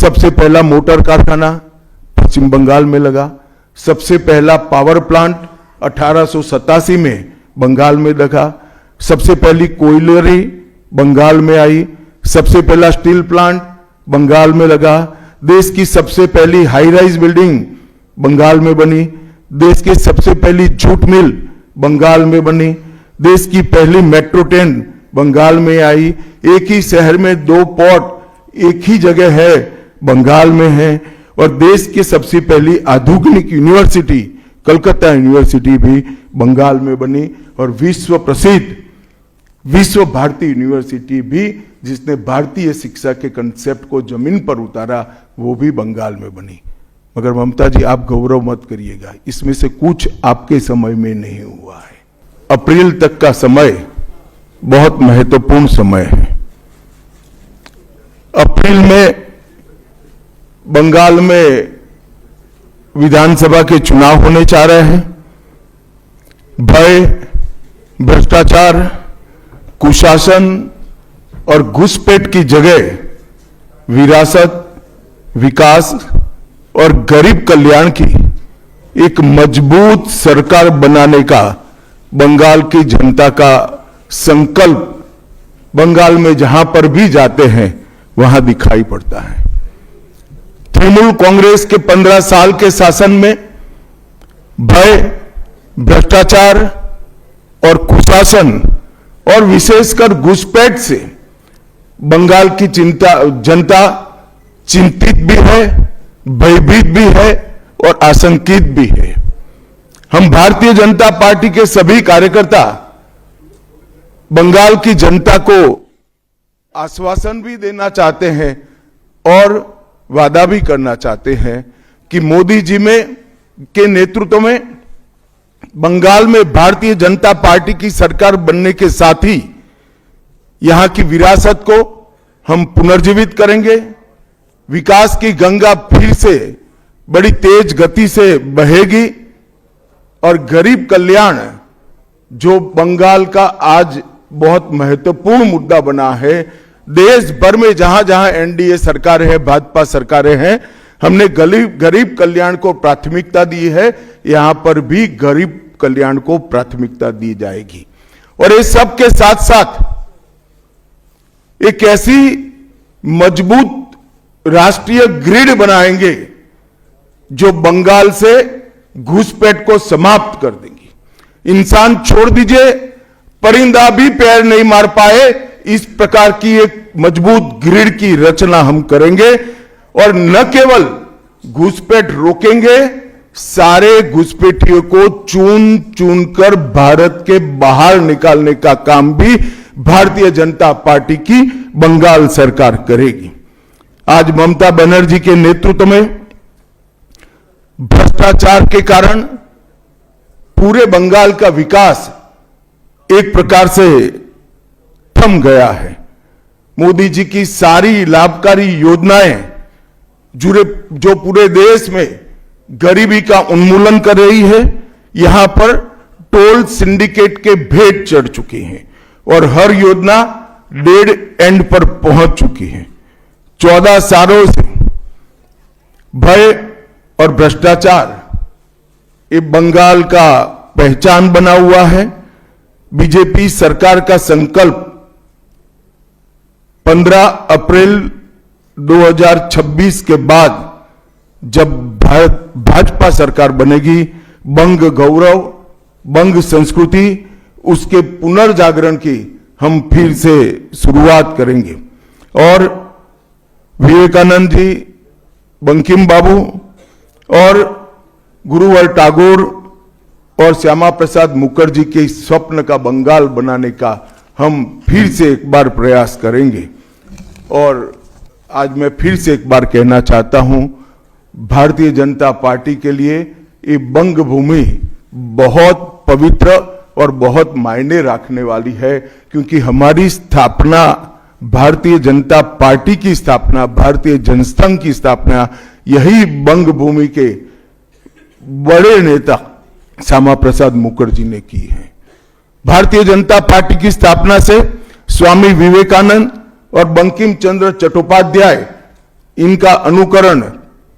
सबसे पहला मोटर कारखाना पश्चिम बंगाल में लगा। सबसे पहला पावर प्लांट 1887 में बंगाल में लगा। सबसे पहली कोयलरी बंगाल में आई। सबसे पहला स्टील प्लांट बंगाल में लगा। देश की सबसे पहली हाई राइज बिल्डिंग बंगाल में बनी। देश की सबसे पहली जूट मिल बंगाल में बनी। देश की पहली मेट्रो ट्रेन बंगाल में आई। एक ही शहर में 2 पोर्ट एक ही जगह है, बंगाल में है। और देश की सबसे पहली आधुनिक यूनिवर्सिटी कलकत्ता यूनिवर्सिटी भी बंगाल में बनी। और विश्व प्रसिद्ध विश्व भारती यूनिवर्सिटी भी, जिसने भारतीय शिक्षा के कंसेप्ट को जमीन पर उतारा, वो भी बंगाल में बनी। मगर ममता जी, आप गौरव मत करिएगा, इसमें से कुछ आपके समय में नहीं हुआ है। अप्रैल तक का समय बहुत महत्वपूर्ण समय है। अप्रैल में बंगाल में विधानसभा के चुनाव होने जा रहे हैं। भय, भ्रष्टाचार, कुशासन और घुसपैठ की जगह विरासत, विकास और गरीब कल्याण की एक मजबूत सरकार बनाने का बंगाल की जनता का संकल्प बंगाल में जहां पर भी जाते हैं वहां दिखाई पड़ता है। तृणमूल कांग्रेस के 15 साल के शासन में भय, भ्रष्टाचार और कुशासन और विशेषकर घुसपैठ से बंगाल की जनता चिंतित भी है, भयभीत भी है और आशंकित भी है। हम भारतीय जनता पार्टी के सभी कार्यकर्ता बंगाल की जनता को आश्वासन भी देना चाहते हैं और वादा भी करना चाहते हैं कि मोदी जी के नेतृत्व में बंगाल में भारतीय जनता पार्टी की सरकार बनने के साथ ही यहां की विरासत को हम पुनर्जीवित करेंगे। विकास की गंगा फिर से बड़ी तेज गति से बहेगी और गरीब कल्याण, जो बंगाल का आज बहुत महत्वपूर्ण मुद्दा बना है, देश भर में जहां जहां एनडीए सरकारें हैं, भाजपा सरकारें हैं, हमने गरीब कल्याण को प्राथमिकता दी है। यहां पर भी गरीब कल्याण को प्राथमिकता दी जाएगी। और इस सब के साथ साथ एक ऐसी मजबूत राष्ट्रीय ग्रिड बनाएंगे जो बंगाल से घुसपैठ को समाप्त कर देंगी। इंसान छोड़ दीजिए, परिंदा भी पैर नहीं मार पाए, इस प्रकार की एक मजबूत ग्रिड की रचना हम करेंगे। और न केवल घुसपैठ रोकेंगे, सारे घुसपैठियों को चुन चुन कर भारत के बाहर निकालने का काम भी भारतीय जनता पार्टी की बंगाल सरकार करेगी। आज ममता बनर्जी के नेतृत्व में भ्रष्टाचार के कारण पूरे बंगाल का विकास एक प्रकार से थम गया है। मोदी जी की सारी लाभकारी योजनाएं जो पूरे देश में गरीबी का उन्मूलन कर रही है, यहां पर टोल सिंडिकेट के भेंट चढ़ चुकी हैं और हर योजना डेड एंड पर पहुंच चुकी है। 14 सालों से भय और भ्रष्टाचार ये बंगाल का पहचान बना हुआ है। बीजेपी सरकार का संकल्प 15 अप्रैल 2026 के बाद जब भाजपा सरकार बनेगी, बंग गौरव, बंग संस्कृति, उसके पुनर्जागरण की हम फिर से शुरुआत करेंगे। और विवेकानंद जी, बंकिम बाबू और गुरुवर टैगोर और श्यामा प्रसाद मुखर्जी के स्वप्न का बंगाल बनाने का हम फिर से एक बार प्रयास करेंगे। और आज मैं फिर से एक बार कहना चाहता हूं, भारतीय जनता पार्टी के लिए ये बंग भूमि बहुत पवित्र और बहुत मायने रखने वाली है, क्योंकि हमारी स्थापना, भारतीय जनता पार्टी की स्थापना, भारतीय जनसंघ की स्थापना यही बंग भूमि के बड़े नेता श्यामा प्रसाद मुखर्जी ने की है। भारतीय जनता पार्टी की स्थापना से स्वामी विवेकानंद और बंकिम चंद्र चट्टोपाध्याय इनका अनुकरण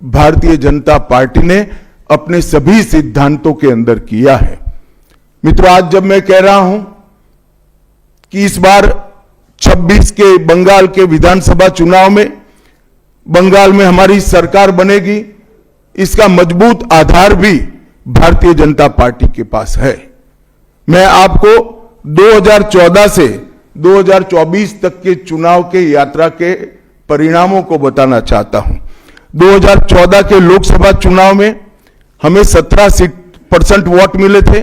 भारतीय जनता पार्टी ने अपने सभी सिद्धांतों के अंदर किया है। मित्रों, आज जब मैं कह रहा हूं कि इस बार 26 के बंगाल के विधानसभा चुनाव में बंगाल में हमारी सरकार बनेगी, इसका मजबूत आधार भी भारतीय जनता पार्टी के पास है। मैं आपको 2014 से 2024 तक के चुनाव के यात्रा के परिणामों को बताना चाहता हूं। 2014 के लोकसभा चुनाव में हमें 17% वोट मिले थे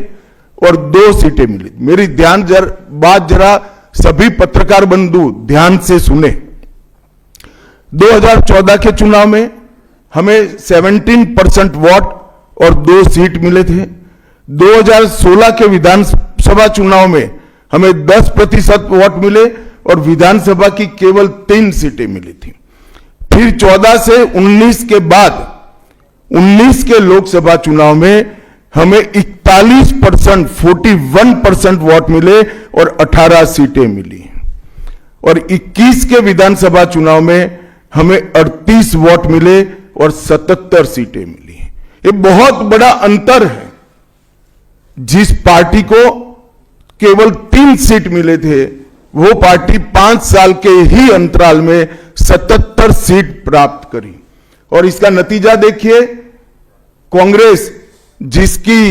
और 2 सीटें मिली। मेरी बात जरा सभी पत्रकार बंधु ध्यान से सुने। 2014 के चुनाव में हमें 17% वोट और 2 सीट मिले थे। 2016 के विधानसभा चुनाव में हमें 10% वोट मिले और विधानसभा की केवल 3 सीटें मिली थी। फिर 14 से 19 के बाद 19 के लोकसभा चुनाव में हमें 41% वोट मिले और 18 सीटें मिली और 21 के विधानसभा चुनाव में हमें 38 वोट मिले और 77 सीटें मिली। ये बहुत बड़ा अंतर है। जिस पार्टी को केवल 3 सीट मिले थे, वो पार्टी 5 साल के ही अंतराल में 77 सीट प्राप्त करी। और इसका नतीजा देखिए, कांग्रेस जिसकी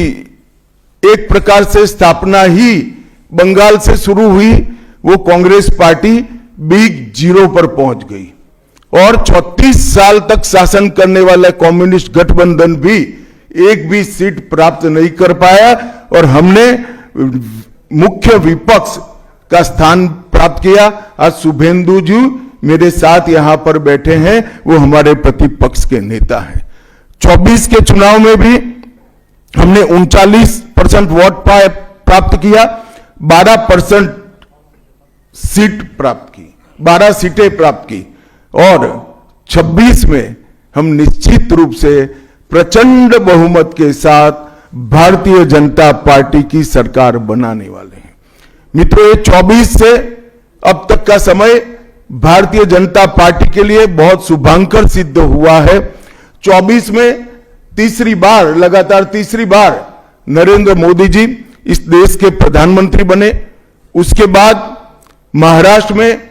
एक प्रकार से स्थापना ही बंगाल से शुरू हुई, वो कांग्रेस पार्टी बिग जीरो पर पहुंच गई और 36 साल तक शासन करने वाला कम्युनिस्ट गठबंधन भी एक भी सीट प्राप्त नहीं कर पाया और हमने मुख्य विपक्ष का स्थान प्राप्त किया। आज शुभेंदु जी मेरे साथ यहां पर बैठे हैं, वो हमारे प्रतिपक्ष के नेता हैं। 24 के चुनाव में भी हमने 39% वोट प्राप्त किया, 12% सीट प्राप्त की, 12 सीटें प्राप्त की और 26 में हम निश्चित रूप से प्रचंड बहुमत के साथ भारतीय जनता पार्टी की सरकार बनाने वाले हैं। मित्रों, 24 से अब तक का समय भारतीय जनता पार्टी के लिए बहुत शुभांकर सिद्ध हुआ है। 24 में लगातार तीसरी बार नरेंद्र मोदी जी इस देश के प्रधानमंत्री बने। उसके बाद महाराष्ट्र में,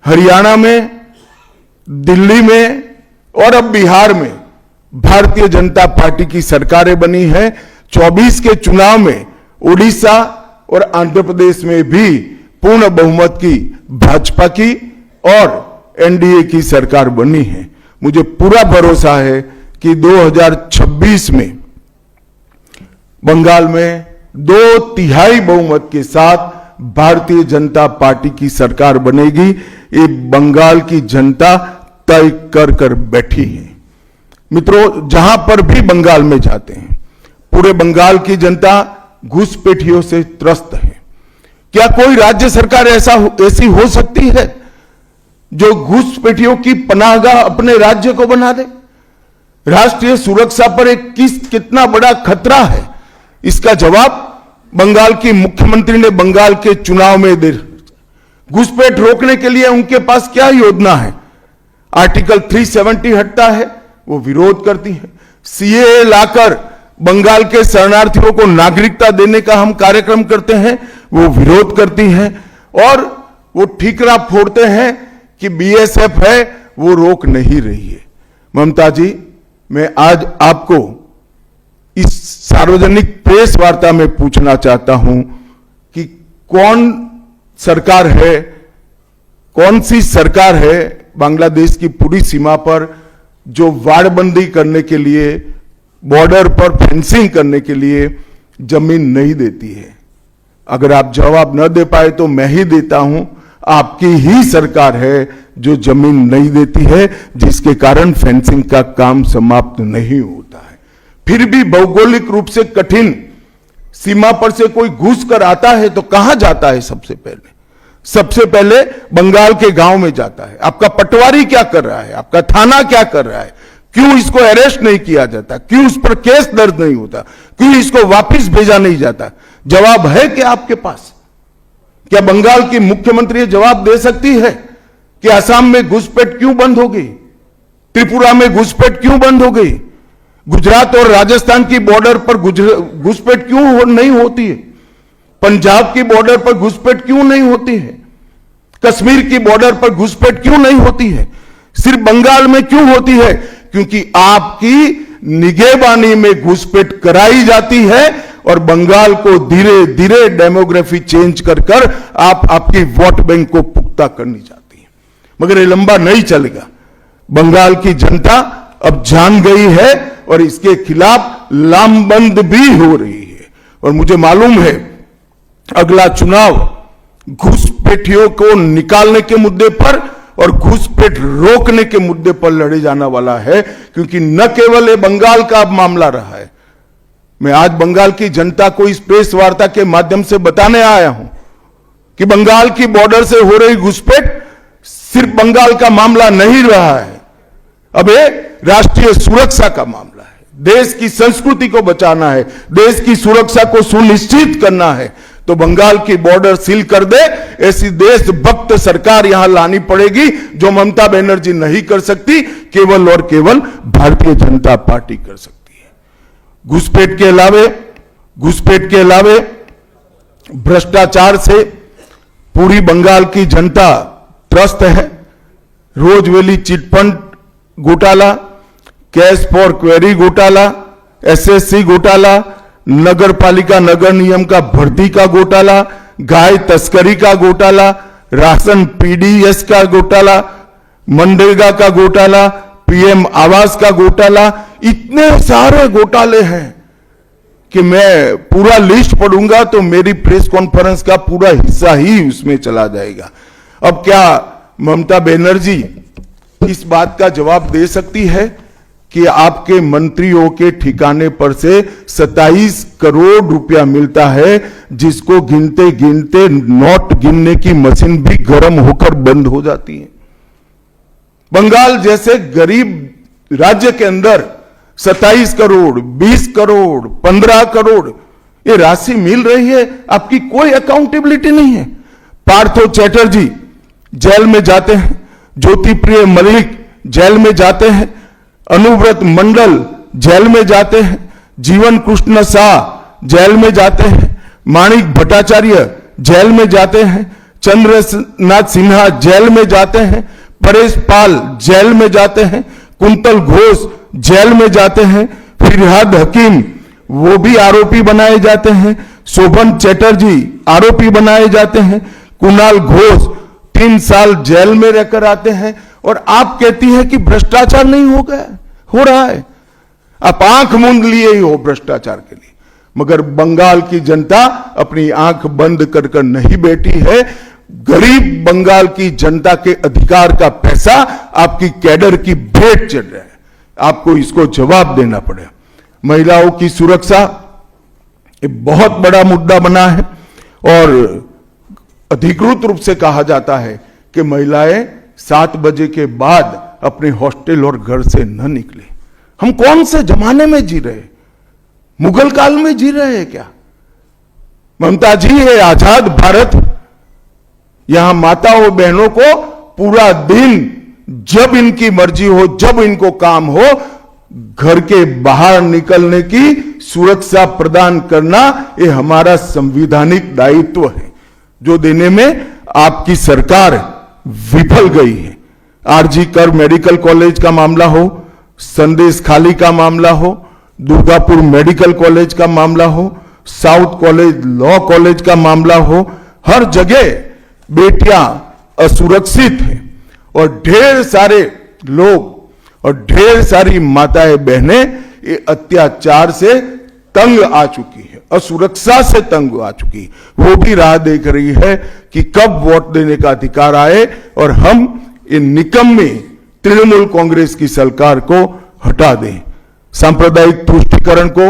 हरियाणा में, दिल्ली में और अब बिहार में भारतीय जनता पार्टी की सरकारें बनी हैं। 24 के चुनाव में उड़ीसा और आंध्र प्रदेश में भी पूर्ण बहुमत की भाजपा की और एनडीए की सरकार बनी है। मुझे पूरा भरोसा है कि 2026 में बंगाल में 2/3 बहुमत के साथ भारतीय जनता पार्टी की सरकार बनेगी। ये बंगाल की जनता तय कर बैठी है। मित्रों, जहां पर भी बंगाल में जाते हैं, पूरे बंगाल की जनता घुसपैठियों से त्रस्त है। क्या कोई राज्य सरकार ऐसी हो सकती है जो घुसपैठियों की पनाहगाह अपने राज्य को बना दे? राष्ट्रीय सुरक्षा पर कितना बड़ा खतरा है, इसका जवाब बंगाल की मुख्यमंत्री ने बंगाल के चुनाव में दे। घुसपैठ रोकने के लिए उनके पास क्या योजना है? आर्टिकल 370 हटता है, वो विरोध करती है। सीएए लाकर बंगाल के शरणार्थियों को नागरिकता देने का हम कार्यक्रम करते हैं, वो विरोध करती हैं और वो ठीकरा फोड़ते हैं कि बीएसएफ है, वो रोक नहीं रही है। ममता जी, मैं आज आपको इस सार्वजनिक प्रेस वार्ता में पूछना चाहता हूं कि कौन सी सरकार है बांग्लादेश की पूरी सीमा पर जो वाड़बंदी करने के लिए, बॉर्डर पर फेंसिंग करने के लिए जमीन नहीं देती है? अगर आप जवाब न दे पाए तो मैं ही देता हूं। आपकी ही सरकार है जो जमीन नहीं देती है, जिसके कारण फेंसिंग का काम समाप्त नहीं होता है। फिर भी भौगोलिक रूप से कठिन सीमा पर से कोई घुस कर आता है तो कहां जाता है? सबसे पहले बंगाल के गांव में जाता है। आपका पटवारी क्या कर रहा है? आपका थाना क्या कर रहा है? क्यों इसको अरेस्ट नहीं किया जाता? क्यों उस पर केस दर्ज नहीं होता? क्यों इसको वापस भेजा नहीं जाता? जवाब है क्या आपके पास? क्या बंगाल की मुख्यमंत्री जवाब दे सकती है कि असम में घुसपैठ क्यों बंद होगी? त्रिपुरा में घुसपैठ क्यों बंद हो गई? गुजरात और राजस्थान की बॉर्डर पर घुसपैठ क्यों नहीं होती है? पंजाब की बॉर्डर पर घुसपैठ क्यों नहीं होती है? कश्मीर की बॉर्डर पर घुसपैठ क्यों नहीं होती है? सिर्फ बंगाल में क्यों होती है? क्योंकि आपकी निगहबानी में घुसपैठ कराई जाती है और बंगाल को धीरे धीरे डेमोग्राफी चेंज कर कर आप आपकी वोट बैंक को पुख्ता करनी चाहती है। मगर ये लंबा नहीं चलेगा। बंगाल की जनता अब जान गई है और इसके खिलाफ लामबंद भी हो रही है। और मुझे मालूम है अगला चुनाव घुसपैठियों को निकालने के मुद्दे पर और घुसपैठ रोकने के मुद्दे पर लड़े जाने वाला है, क्योंकि न केवल ये बंगाल का अब मामला रहा है। मैं आज बंगाल की जनता को इस प्रेस वार्ता के माध्यम से बताने आया हूं कि बंगाल की बॉर्डर से हो रही घुसपैठ सिर्फ बंगाल का मामला नहीं रहा है, अब ये राष्ट्रीय सुरक्षा का मामला है। देश की संस्कृति को बचाना है, देश की सुरक्षा को सुनिश्चित करना है, तो बंगाल की बॉर्डर सील कर दे, ऐसी देशभक्त सरकार यहां लानी पड़ेगी जो ममता बनर्जी नहीं कर सकती, केवल और केवल भारतीय जनता पार्टी कर सकती है। घुसपैठ के अलावे भ्रष्टाचार से पूरी बंगाल की जनता त्रस्त है। रोजवेली चिटफंड घोटाला, कैश फॉर क्वेरी घोटाला, एसएससी घोटाला, नगर पालिका नगर नियम का भर्ती का घोटाला, गाय तस्करी का घोटाला, राशन पीडीएस का घोटाला, मनरेगा का घोटाला, पीएम आवास का घोटाला, इतने सारे घोटाले हैं कि मैं पूरा लिस्ट पढ़ूंगा तो मेरी प्रेस कॉन्फ्रेंस का पूरा हिस्सा ही उसमें चला जाएगा। अब क्या ममता बनर्जी इस बात का जवाब दे सकती है कि आपके मंत्रियों के ठिकाने पर से 27 करोड़ रुपया मिलता है, जिसको गिनते गिनते नोट गिनने की मशीन भी गर्म होकर बंद हो जाती है? बंगाल जैसे गरीब राज्य के अंदर 27 करोड़, 20 करोड़, 15 करोड़ ये राशि मिल रही है, आपकी कोई अकाउंटेबिलिटी नहीं है। पार्थो चैटर्जी जेल में जाते हैं, ज्योति प्रिय मलिक जेल में जाते हैं, अनुव्रत मंडल जेल में जाते हैं, जीवन कृष्ण शाह जेल में जाते हैं, माणिक भट्टाचार्य जेल में जाते हैं, चंद्रनाथ सिन्हा जेल में जाते हैं, परेश पाल जेल में जाते हैं, कुंतल घोष जेल में जाते हैं, फिरहाद हकीम वो भी आरोपी बनाए जाते हैं, शोभन चैटर्जी आरोपी बनाए जाते हैं, कुणाल घोष 3 साल जेल में रहकर आते हैं, और आप कहती है कि भ्रष्टाचार नहीं हो गया, हो रहा है। आप आंख मूंद लिए ही हो भ्रष्टाचार के लिए, मगर बंगाल की जनता अपनी आंख बंद कर कर नहीं बैठी है। गरीब बंगाल की जनता के अधिकार का पैसा आपकी कैडर की भेंट चढ़ रहा है, आपको इसको जवाब देना पड़ेगा। महिलाओं की सुरक्षा एक बहुत बड़ा मुद्दा बना है और अधिकृत रूप से कहा जाता है कि महिलाएं 7 बजे के बाद अपने हॉस्टल और घर से न निकले। हम कौन से जमाने में जी रहे? मुगल काल में जी रहे हैं क्या? ममता जी, ये आजाद भारत, यहां माताओं बहनों को पूरा दिन जब इनकी मर्जी हो, जब इनको काम हो, घर के बाहर निकलने की सुरक्षा प्रदान करना ये हमारा संवैधानिक दायित्व है, जो देने में आपकी सरकार विफल गई है। आरजी कर मेडिकल कॉलेज का मामला हो, संदेश खाली का मामला हो, दुर्गापुर मेडिकल कॉलेज का मामला हो, साउथ कॉलेज लॉ कॉलेज का मामला हो, हर जगह बेटियां असुरक्षित हैं और ढेर सारे लोग और ढेर सारी माताएं बहनें ये अत्याचार से तंग आ चुकी है, असुरक्षा से तंग आ चुकी है। वो भी राह देख रही है कि कब वोट देने का अधिकार आए और हम इन निकम्मे तृणमूल कांग्रेस की सरकार को हटा दें। सांप्रदायिक तुष्टीकरण को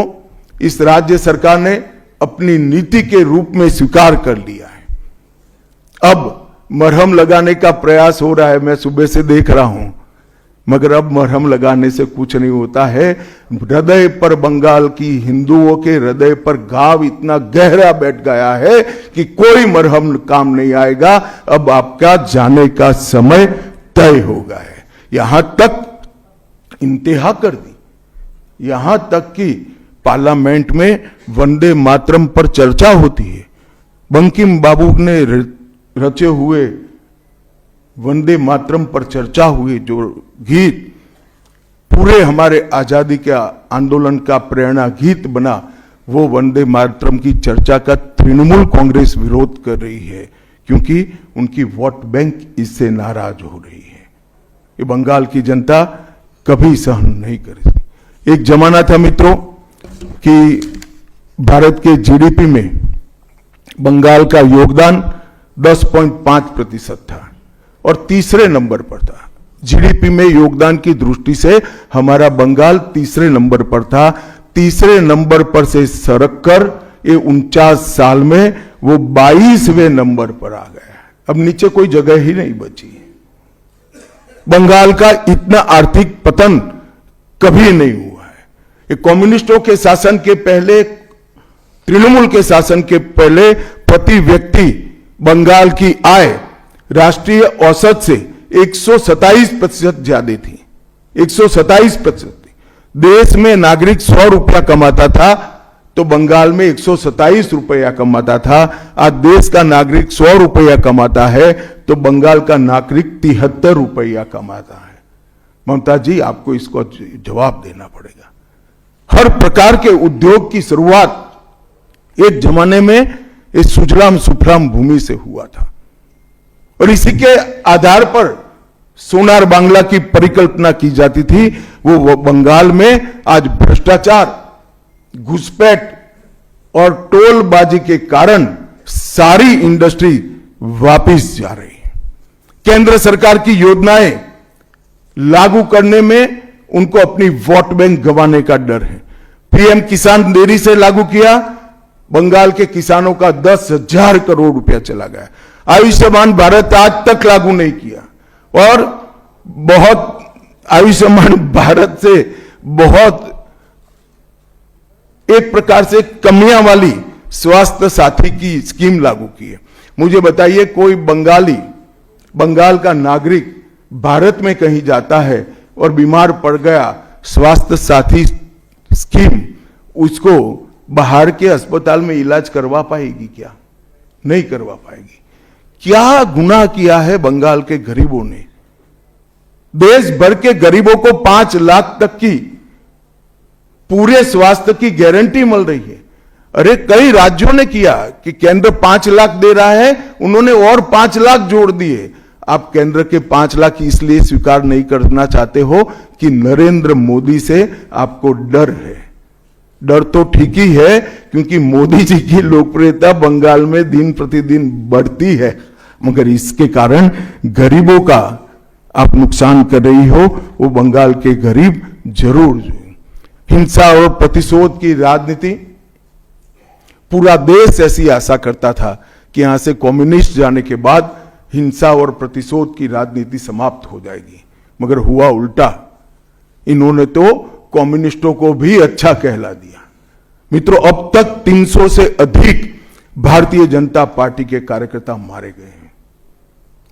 इस राज्य सरकार ने अपनी नीति के रूप में स्वीकार कर लिया है। अब मरहम लगाने का प्रयास हो रहा है, मैं सुबह से देख रहा हूं, मगर अब मरहम लगाने से कुछ नहीं होता है। हृदय पर, बंगाल की हिंदुओं के हृदय पर घाव इतना गहरा बैठ गया है कि कोई मरहम काम नहीं आएगा। अब आपका जाने का समय तय हो गया है। यहां तक इंतहा कर दी। यहां तक कि पार्लियामेंट में वंदे मातरम पर चर्चा होती है। बंकिम बाबू ने रचे हुए वंदे मातरम पर चर्चा हुई, जो गीत पूरे हमारे आजादी के आंदोलन का प्रेरणा गीत बना, वो वंदे मातरम की चर्चा का तृणमूल कांग्रेस विरोध कर रही है, क्योंकि उनकी वोट बैंक इससे नाराज हो रही है। ये बंगाल की जनता कभी सहन नहीं करेगी। एक जमाना था मित्रों कि भारत के जीडीपी में बंगाल का योगदान 10.5% था और तीसरे नंबर पर था। जीडीपी में योगदान की दृष्टि से हमारा बंगाल तीसरे नंबर पर था। तीसरे नंबर पर से सरक कर ये 49 साल में वो 22वें नंबर पर आ गया। अब नीचे कोई जगह ही नहीं बची। बंगाल का इतना आर्थिक पतन कभी नहीं हुआ है। ये कम्युनिस्टों के शासन के पहले, तृणमूल के शासन के पहले प्रति व्यक्ति बंगाल की आय राष्ट्रीय औसत से 127% ज्यादा थी। 127%। देश में नागरिक 100 रुपया कमाता था तो बंगाल में 127 रुपया कमाता था। आज देश का नागरिक 100 रुपया कमाता है तो बंगाल का नागरिक 73 रुपया कमाता है। ममता जी, आपको इसको जवाब देना पड़ेगा। हर प्रकार के उद्योग की शुरुआत एक जमाने में इस सुजलाम सुफलाम भूमि से हुआ था और इसी के आधार पर सोनार बांग्ला की परिकल्पना की जाती थी। वो बंगाल में आज भ्रष्टाचार, घुसपैठ और टोलबाजी के कारण सारी इंडस्ट्री वापस जा रही है। केंद्र सरकार की योजनाएं लागू करने में उनको अपनी वोट बैंक गंवाने का डर है। पीएम किसान देरी से लागू किया, बंगाल के किसानों का 10,000 करोड़ रुपया चला गया। आयुष्मान भारत आज तक लागू नहीं किया और बहुत आयुष्मान भारत से बहुत एक प्रकार से कमियां वाली स्वास्थ्य साथी की स्कीम लागू की है। मुझे बताइए, कोई बंगाल का नागरिक भारत में कहीं जाता है और बीमार पड़ गया, स्वास्थ्य साथी स्कीम उसको बाहर के अस्पताल में इलाज करवा पाएगी क्या? नहीं करवा पाएगी। क्या गुनाह किया है बंगाल के गरीबों ने? देश भर के गरीबों को 5 लाख तक की पूरे स्वास्थ्य की गारंटी मिल रही है। अरे कई राज्यों ने किया कि केंद्र 5 लाख दे रहा है, उन्होंने और 5 लाख जोड़ दिए। आप केंद्र के 5 लाख इसलिए स्वीकार नहीं करना चाहते हो कि नरेंद्र मोदी से आपको डर है। डर तो ठीक ही है, क्योंकि मोदी जी की लोकप्रियता बंगाल में दिन प्रतिदिन बढ़ती है, मगर इसके कारण गरीबों का आप नुकसान कर रही हो। वो बंगाल के गरीब जरूर। हिंसा और प्रतिशोध की राजनीति, पूरा देश ऐसी आशा करता था कि यहां से कम्युनिस्ट जाने के बाद हिंसा और प्रतिशोध की राजनीति समाप्त हो जाएगी, मगर हुआ उल्टा। इन्होंने तो कम्युनिस्टों को भी अच्छा कहला दिया। मित्रों, अब तक 300 से अधिक भारतीय जनता पार्टी के कार्यकर्ता मारे गए हैं।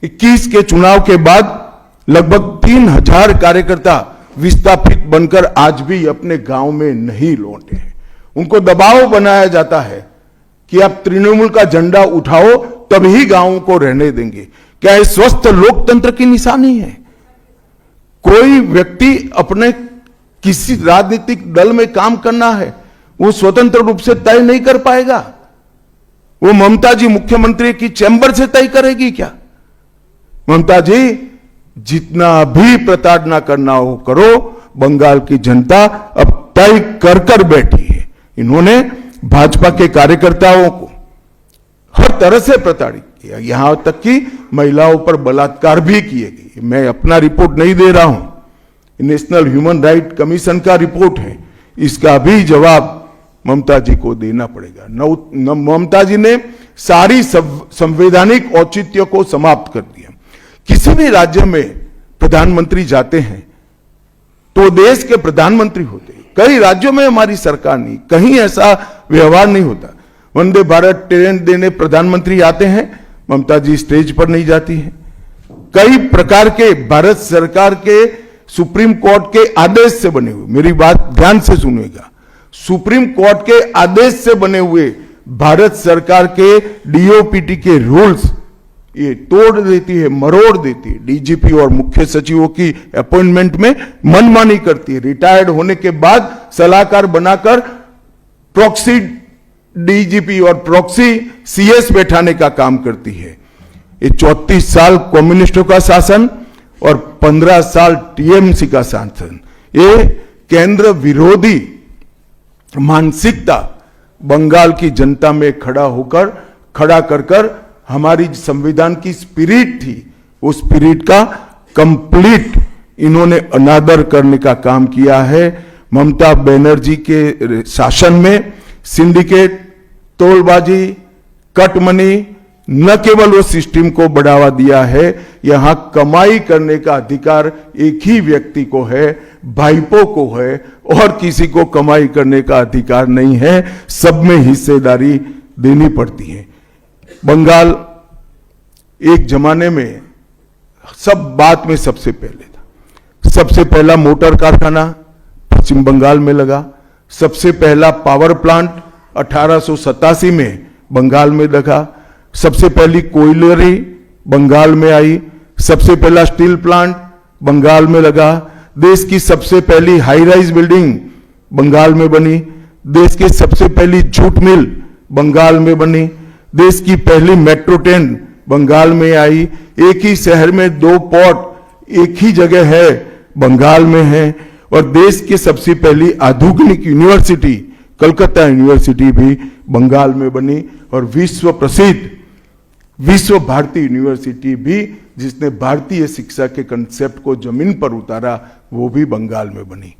21 के चुनाव के बाद लगभग 3000 कार्यकर्ता विस्थापित बनकर आज भी अपने गांव में नहीं लौटे हैं। उनको दबाव बनाया जाता है कि आप तृणमूल का झंडा उठाओ तभी गांवों को रहने देंगे। क्या ये स्वस्थ लोकतंत्र की निशानी है? कोई व्यक्ति अपने किसी राजनीतिक दल में काम करना है, वो स्वतंत्र रूप से तय नहीं कर पाएगा। वो ममता जी मुख्यमंत्री की चैम्बर से तय करेगी क्या? ममता जी, जितना भी प्रताड़ना करना हो करो, बंगाल की जनता अब तय कर कर बैठी है। इन्होंने भाजपा के कार्यकर्ताओं को हर तरह से प्रताड़ित किया, यहां तक कि महिलाओं पर बलात्कार भी किए गए। मैं अपना रिपोर्ट नहीं दे रहा हूं, नेशनल ह्यूमन राइट कमीशन का रिपोर्ट है। इसका भी जवाब ममता जी को देना पड़ेगा। ममता जी ने सारी संवैधानिक औचित्य को समाप्त कर दिया। किसी भी राज्य में प्रधानमंत्री जाते हैं तो देश के प्रधानमंत्री होते हैं। कई राज्यों में हमारी सरकार नहीं, कहीं ऐसा व्यवहार नहीं होता। वंदे भारत ट्रेन देने प्रधानमंत्री आते हैं, ममता जी स्टेज पर नहीं जाती हैं। कई प्रकार के भारत सरकार के सुप्रीम कोर्ट के आदेश से बने हुए, मेरी बात ध्यान से सुनिएगा, सुप्रीम कोर्ट के आदेश से बने हुए भारत सरकार के डीओपीटी के रूल्स ये तोड़ देती है, मरोड़ देती है। डीजीपी और मुख्य सचिवों की अपॉइंटमेंट में मनमानी करती है, रिटायर्ड होने के बाद सलाहकार बनाकर प्रॉक्सी डीजीपी और प्रॉक्सी सीएस बैठाने का काम करती है। ये 34 साल कम्युनिस्टों का शासन और 15 साल टीएमसी का शासन, ये केंद्र विरोधी मानसिकता बंगाल की जनता में खड़ा कर हमारी संविधान की स्पिरिट थी, उस स्पिरिट का कंप्लीट इन्होंने अनादर करने का काम किया है। ममता बनर्जी के शासन में सिंडिकेट, तोलबाजी, कटमनी, न केवल वो सिस्टम को बढ़ावा दिया है, यहां कमाई करने का अधिकार एक ही व्यक्ति को है, भाईपो को है, और किसी को कमाई करने का अधिकार नहीं है। सब में हिस्सेदारी देनी पड़ती है। बंगाल एक जमाने में सब बात में सबसे पहले था। सबसे पहला मोटर कारखाना पश्चिम बंगाल में लगा, सबसे पहला पावर प्लांट 1887 में बंगाल में लगा, सबसे पहली कोयलरी बंगाल में आई, सबसे पहला स्टील प्लांट बंगाल में लगा, देश की सबसे पहली हाई राइज बिल्डिंग बंगाल में बनी, देश की सबसे पहली जूट मिल बंगाल में बनी, देश की पहली मेट्रो ट्रेन बंगाल में आई, एक ही शहर में 2 पोर्ट एक ही जगह है बंगाल में है, और देश की सबसे पहली आधुनिक यूनिवर्सिटी कलकत्ता यूनिवर्सिटी भी बंगाल में बनी, और विश्व प्रसिद्ध विश्व भारती यूनिवर्सिटी भी, जिसने भारतीय शिक्षा के कंसेप्ट को जमीन पर उतारा, वो भी बंगाल में बनी।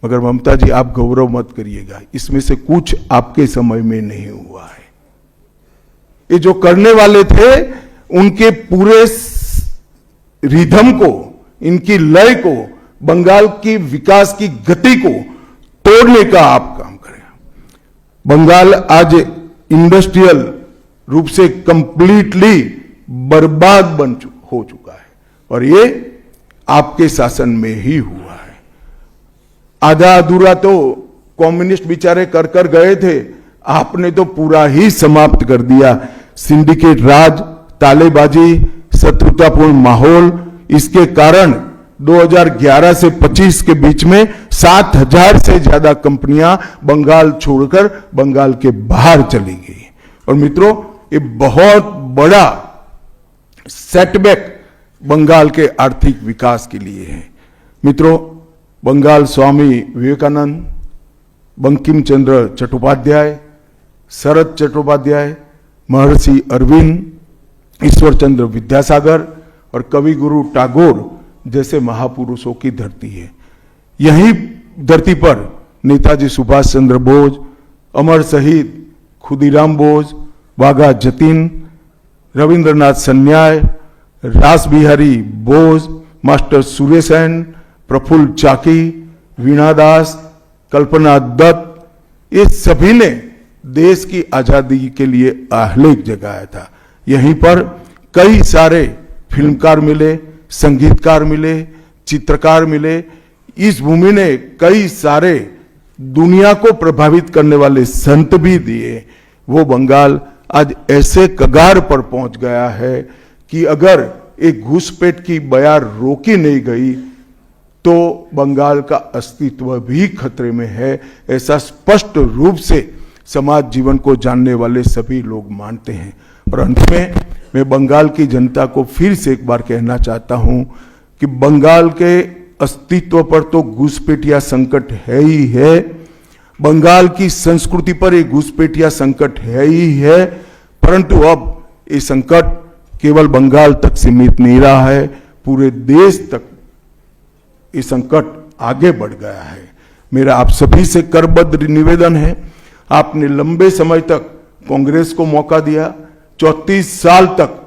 मगर ममता जी, आप गौरव मत करिएगा, इसमें से कुछ आपके समय में नहीं हुआ है। ये जो करने वाले थे, उनके पूरे रिदम को, इनकी लय को, बंगाल की विकास की गति को तोड़ने का आप काम करें। बंगाल आज इंडस्ट्रियल रूप से कंप्लीटली बर्बाद हो चुका है, और ये आपके शासन में ही हुआ है। आधा अधूरा तो कम्युनिस्ट बेचारे कर गए थे, आपने तो पूरा ही समाप्त कर दिया। सिंडिकेट राज, तालेबाजी, शत्रुतापूर्ण माहौल, इसके कारण 2011 से 25 के बीच में 7000 से ज्यादा कंपनियां बंगाल छोड़कर बंगाल के बाहर चली गई। और मित्रों, ये बहुत बड़ा सेटबैक बंगाल के आर्थिक विकास के लिए है। मित्रों, बंगाल स्वामी विवेकानंद, बंकिम चंद्र चट्टोपाध्याय, शरद चट्टोपाध्याय, महर्षि अरविंद, ईश्वर चंद्र विद्यासागर और कवि गुरु टैगोर जैसे महापुरुषों की धरती है। यही धरती पर नेताजी सुभाष चंद्र बोस, अमर शहीद खुदीराम बोस, वाघा जतीन, रविंद्रनाथ सन्याय, रास बिहारी बोस, मास्टर सुरेशन, प्रफुल्ल चाकी, वीणा दास, कल्पना दत्त, ये सभी ने देश की आजादी के लिए आह्लेख जगाया था। यहीं पर कई सारे फिल्मकार मिले, संगीतकार मिले, चित्रकार मिले। इस भूमि ने कई सारे दुनिया को प्रभावित करने वाले संत भी दिए। वो बंगाल आज ऐसे कगार पर पहुंच गया है कि अगर एक घुसपैठ की बयार रोकी नहीं गई तो बंगाल का अस्तित्व भी खतरे में है। ऐसा स्पष्ट रूप से समाज जीवन को जानने वाले सभी लोग मानते हैं। और अंत में मैं बंगाल की जनता को फिर से एक बार कहना चाहता हूं कि बंगाल के अस्तित्व पर तो घुसपैठिया संकट है ही है, बंगाल की संस्कृति पर एक घुसपैठिया संकट है ही है, परंतु अब ये संकट केवल बंगाल तक सीमित नहीं रहा है, पूरे देश तक ये संकट आगे बढ़ गया है। मेरा आप सभी से करबद्ध निवेदन है, आपने लंबे समय तक कांग्रेस को मौका दिया, 34 साल तक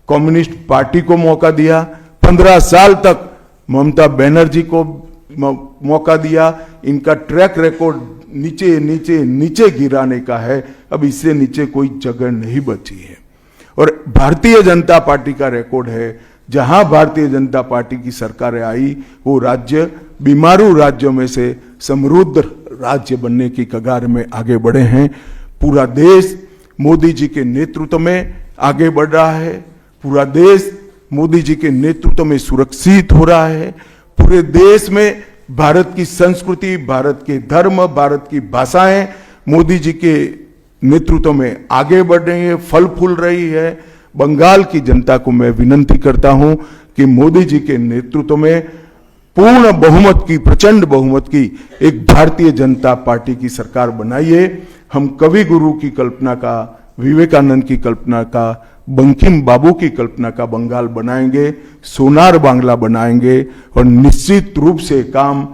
कम्युनिस्ट पार्टी को मौका दिया, 15 साल तक ममता बनर्जी को मौका दिया। इनका ट्रैक रिकॉर्ड नीचे नीचे नीचे गिराने का है, अब इससे नीचे कोई जगह नहीं बची है। और भारतीय जनता पार्टी का रिकॉर्ड है, जहां भारतीय जनता पार्टी की सरकारें आई वो राज्य बीमारू राज्यों में से समृद्ध राज्य बनने की कगार में आगे बढ़े हैं। पूरा देश मोदी जी के नेतृत्व में आगे बढ़ रहा है। पूरा देश मोदी जी के नेतृत्व में सुरक्षित हो रहा है। पूरे देश में भारत की संस्कृति, भारत के धर्म, भारत की भाषाएं मोदी जी के नेतृत्व में आगे बढ़ रही है, फल फूल रही है। बंगाल की जनता को मैं विनती करता हूं कि मोदी जी के नेतृत्व में पूर्ण बहुमत की, प्रचंड बहुमत की एक भारतीय जनता पार्टी की सरकार बनाइए। हम कवि गुरु की कल्पना का, विवेकानंद की कल्पना का, बंकिम बाबू की कल्पना का बंगाल बनाएंगे, सोनार बांग्ला बनाएंगे और निश्चित रूप से काम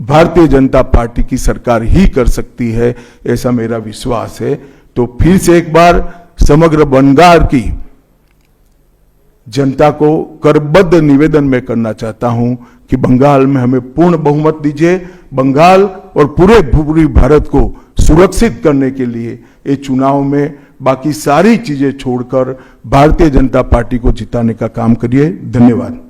भारतीय जनता पार्टी की सरकार ही कर सकती है, ऐसा मेरा विश्वास है। तो फिर से एक बार समग्र बंगाल की जनता को करबद्ध निवेदन मैं करना चाहता हूं कि बंगाल में हमें पूर्ण बहुमत दीजिए। बंगाल और पूरे भारत को सुरक्षित करने के लिए ये चुनाव में बाकी सारी चीजें छोड़कर भारतीय जनता पार्टी को जिताने का काम करिए। धन्यवाद।